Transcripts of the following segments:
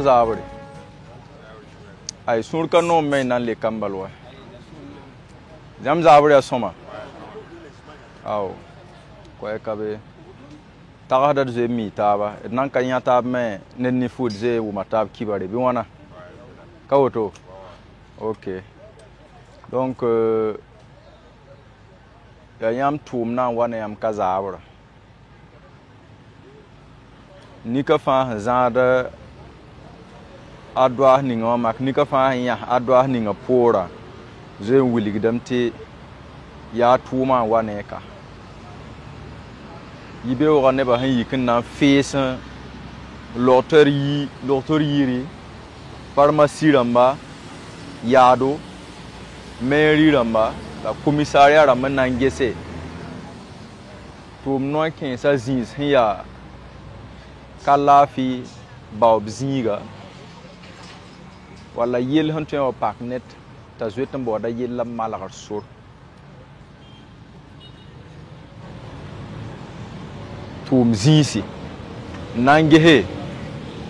Zabri. Ay surka no me nan le kambalwa. Jam zabri asoma. Aw. Ko e kabe. Taga da ze mi taba. Nan kan ya tab me nen ni food ze wu matab kibare bi wana. Kawoto. OK. Donc ya yam tum na wana yam kazabra. Nika fa zada adwa ninga mak nika fa ya adwa ninga pora ze wiligdamte ya tuma wane ka yibe o ne ba han yikin na fesa lotori pharmacie ramba yado mairie ramba la commissariat ramba nangese tum no ken sa zins ya kalafi baob zinga wala yel hantu o paknet ta zwetam boda yel malagar sur tum zisi nange he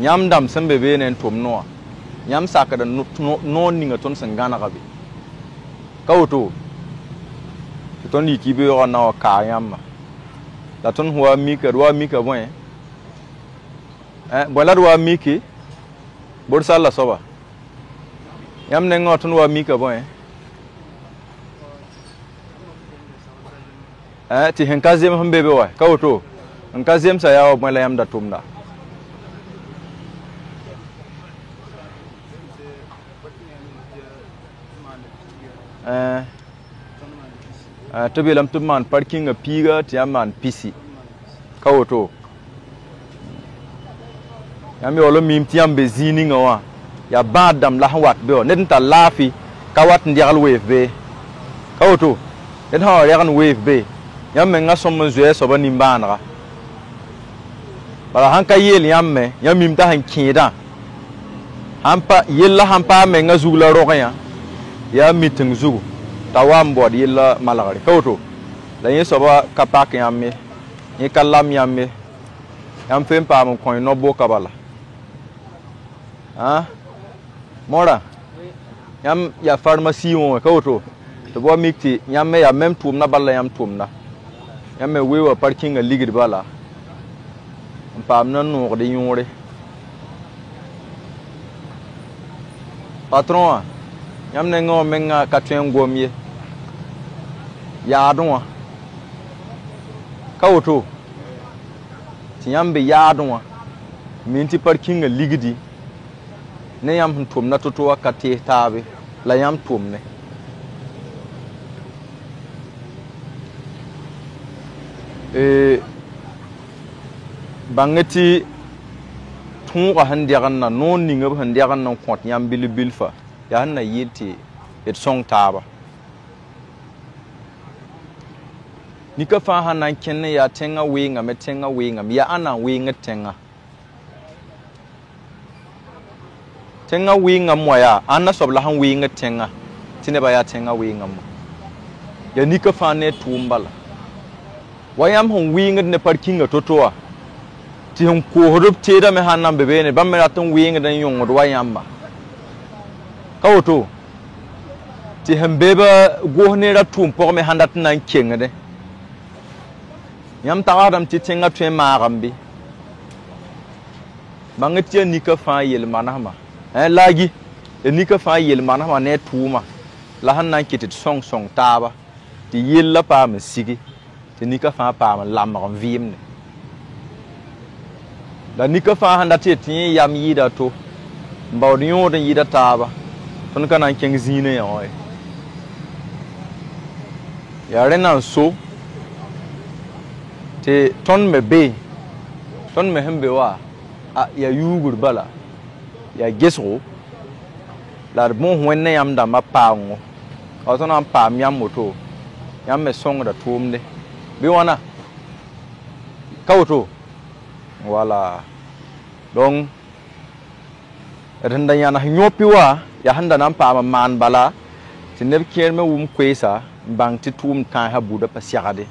nyam dam sembe be nen tum no nyam sakada no ninga ton sangana gabe kawto ton yikibe o na o ka yam la ton huwa mika bon bola do miki borsa la soba yam ne ngot no mika bon ti hen kazem hambe be wa kawto en kazem sa yawo mala yam da tumda to be lam tumman parking a piga ti amman pisi kawto yami olo mim ti am be zini ngawa ya badam la wat be net ta lafi ka wat ndial wave be kawto den ha yagan wave be yam me nga som zue so ba nimbanra bala han ka yel yam me yam mim ta han kida hampa yella hampa me nga zugla roya ya miting zugu tawam bod yella malagari kawto la yin so ba kapak yam me ni kallam yam me yam fem pa mo koy no bo kabala mora yam ya pharmacie won kawto to bo mikti yam me ya même tum na balla yam tum na yam me wewa parking a ligid bala pam na no de yore patron yam ne ngo menga katwen gomye ya donwa kawto ti yam be ya donwa minti parking a ligidi ne yam tum na toto wakati tabe la yam tum ne bangeti tunga handiagan na non ninga handiagan na kwat yam bilfa ya na yiti et song taba nika fa hanan kenne ya tenga winga metenga winga ya ana winga tenga winga moya anna sobla han winga tenga tine ba ya tenga winga mo ya nika fa ne tumbala wayam hon wing ne parking a totoa ti hon ko hodob teda me hanam bebe ne bam me ratun wing den yong do wayam ba kawoto ti hembeba go ne ratum por me handat nan kengade yam tagadam ti tinga twen marambi bangetia nika fa yel manama lagi nika fa yel manama ne tuma la hannan kitit song song taba ti yella pa me sigi ti nika fa pa ma lamram vimne da nika fa handa ti yam yida to mbawdi yoden yida taba ton kana keng zine ya oy ya renan so te ton me be ton me hembe wa ya yugur bala ya gesro la bon wenne yam da ma paango o ton am pa yam moto yam me song da tumde bi wana kawto wala donc renda yana nyopi wa ya handa nam pa man bala ti neb kier me wum kwesa bang ti tum kan ha buda pa siagade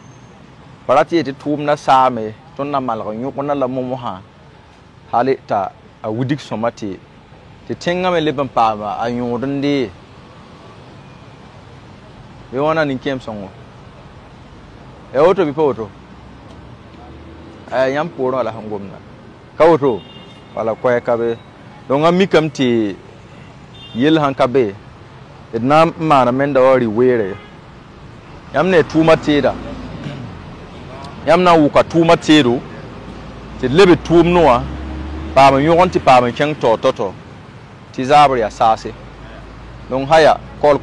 parati ti tum na same ton na mal nyu na la momo ha hali ta a wudik somati ti tenga me leban pa ma anyodende we wana ni kem songo e auto bi poto yam poro ala hangomna kawto wala koy kabe donc ami kam ti yel han kabe edna mana menda ori were yam ne tuma teda yam na wuka tuma tedo ti lebe tum noa pa ma yon ti pa ma chang to ti zabri ya sase donc haya kol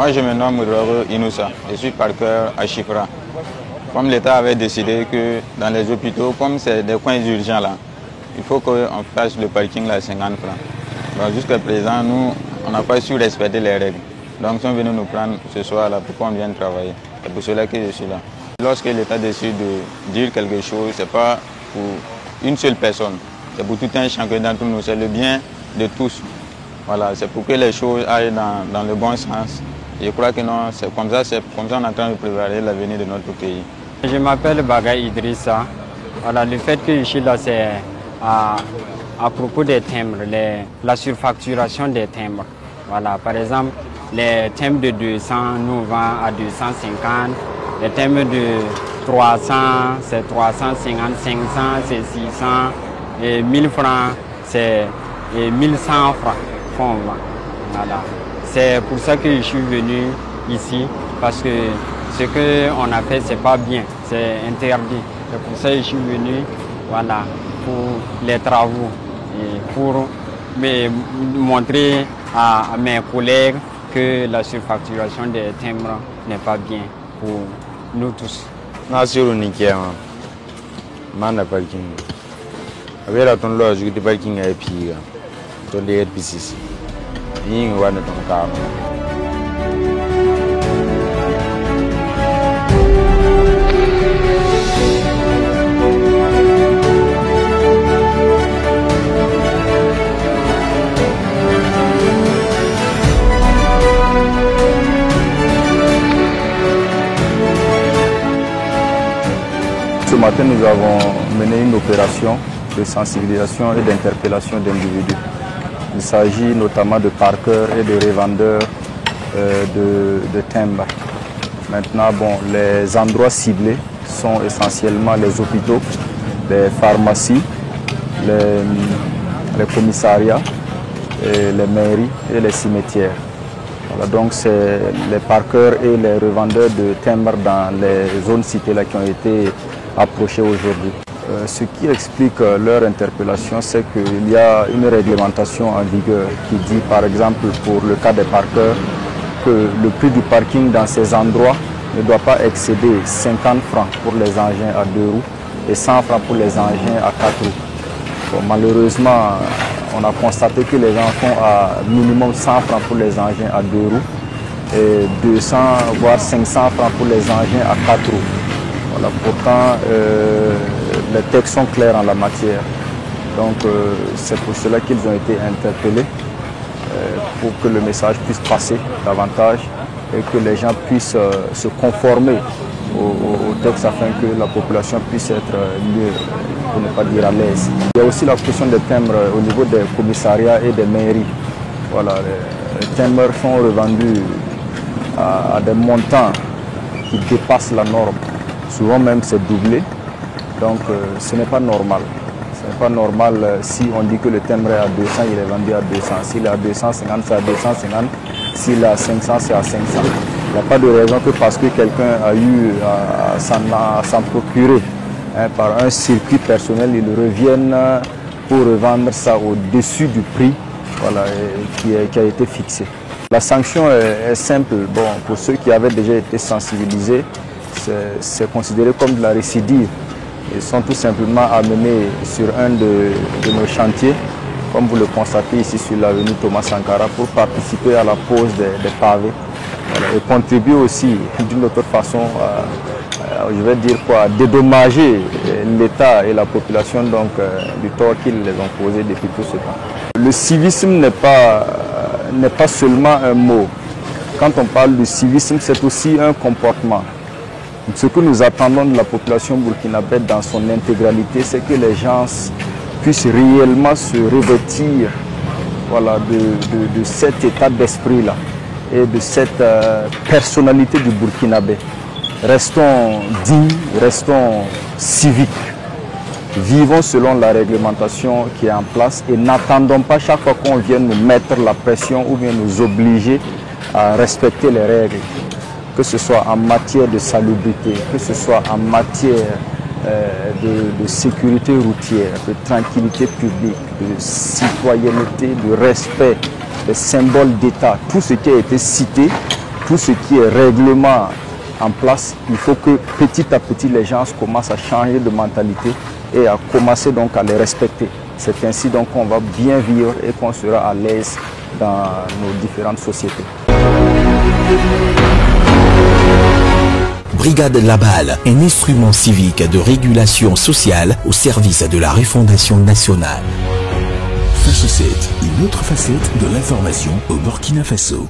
Moi, je me nomme Moudoro Inoussa, je suis parqueur à Chifra. Comme l'État avait décidé que dans les hôpitaux, comme c'est des coins urgents là, il faut qu'on fasse le parking à 50 francs. Donc jusqu'à présent, nous, on n'a pas su respecter les règles. Donc ils sont venus nous prendre ce soir là pour qu'on vienne travailler. C'est pour cela que je suis là. Lorsque l'État décide de dire quelque chose, ce n'est pas pour une seule personne, c'est pour tout un chacun d'entre nous, c'est le bien de tous. Voilà, c'est pour que les choses aillent dans le bon sens. Je crois que non, c'est comme ça qu'on est en train de préparer l'avenir de notre pays. Je m'appelle Bagay Idrissa. Voilà, le fait que je suis là, c'est à propos des timbres, la surfacturation des timbres. Voilà, par exemple, les timbres de 200, nous vendons à 250. Les timbres de 300, c'est 350, 500, c'est 600. Et 1000 francs, c'est 1100 francs. Voilà. C'est pour ça que je suis venu ici, parce que ce qu'on a fait, c'est pas bien, c'est interdit. C'est pour ça que je suis venu, voilà, pour les travaux et pour montrer à mes collègues que la surfacturation des timbres n'est pas bien pour nous tous. Nasiru Nikiama, Mana Parking. Avera ton logique de parking à Piga, ton RPCC. Ce matin, nous avons mené une opération de sensibilisation et d'interpellation d'individus. Il s'agit notamment de parqueurs et de revendeurs de timbres. Maintenant, bon, les endroits ciblés sont essentiellement les hôpitaux les pharmacies, les commissariats, et les mairies et les cimetières. Voilà, donc c'est les parqueurs et les revendeurs de timbres dans les zones citées là qui ont été approchés aujourd'hui. Ce qui explique leur interpellation, c'est qu'il y a une réglementation en vigueur qui dit par exemple pour le cas des parqueurs que le prix du parking dans ces endroits ne doit pas excéder 50 francs pour les engins à 2 roues et 100 francs pour les engins à 4 roues. Bon, malheureusement, on a constaté que les gens font à minimum 100 francs pour les engins à 2 roues et 200 voire 500 francs pour les engins à 4 roues. Voilà, pourtant, les textes sont clairs en la matière. Donc, c'est pour cela qu'ils ont été interpellés pour que le message puisse passer davantage et que les gens puissent se conformer au texte afin que la population puisse être mieux, pour ne pas dire à l'aise. Il y a aussi la question des timbres au niveau des commissariats et des mairies. Voilà, les timbres sont revendus à des montants qui dépassent la norme. Souvent même c'est doublé. Donc ce n'est pas normal. Ce n'est pas normal si on dit que le timbre est à 200, il est vendu à 200. S'il est à 250, c'est à 250. S'il est à 500, c'est à 500. Il n'y a pas de raison que parce que quelqu'un a eu à s'en procurer par un circuit personnel, il revienne pour revendre ça au-dessus du prix voilà, qui a été fixé. La sanction est simple. Bon, pour ceux qui avaient déjà été sensibilisés, c'est considéré comme de la récidive. Ils sont tout simplement amenés sur un de nos chantiers, comme vous le constatez ici sur l'avenue Thomas Sankara, pour participer à la pose des pavés. Voilà, et contribuer aussi d'une autre façon je vais dire quoi, à dédommager l'État et la population donc, du tort qu'ils les ont causé depuis tout ce temps. Le civisme n'est pas seulement un mot. Quand on parle de civisme, c'est aussi un comportement. Ce que nous attendons de la population burkinabé dans son intégralité, c'est que les gens puissent réellement se revêtir voilà, de cet état d'esprit-là et de cette personnalité du Burkinabé. Restons dignes, restons civiques, vivons selon la réglementation qui est en place et n'attendons pas chaque fois qu'on vienne nous mettre la pression ou bien nous obliger à respecter les règles, que ce soit en matière de salubrité, que ce soit en matière de sécurité routière, de tranquillité publique, de citoyenneté, de respect des symboles d'État. Tout ce qui a été cité, tout ce qui est règlement en place, il faut que petit à petit les gens commencent à changer de mentalité et à commencer donc à les respecter. C'est ainsi donc qu'on va bien vivre et qu'on sera à l'aise dans nos différentes sociétés. Brigade Labal, un instrument civique de régulation sociale au service de la refondation nationale. Face 7, une autre facette de l'information au Burkina Faso.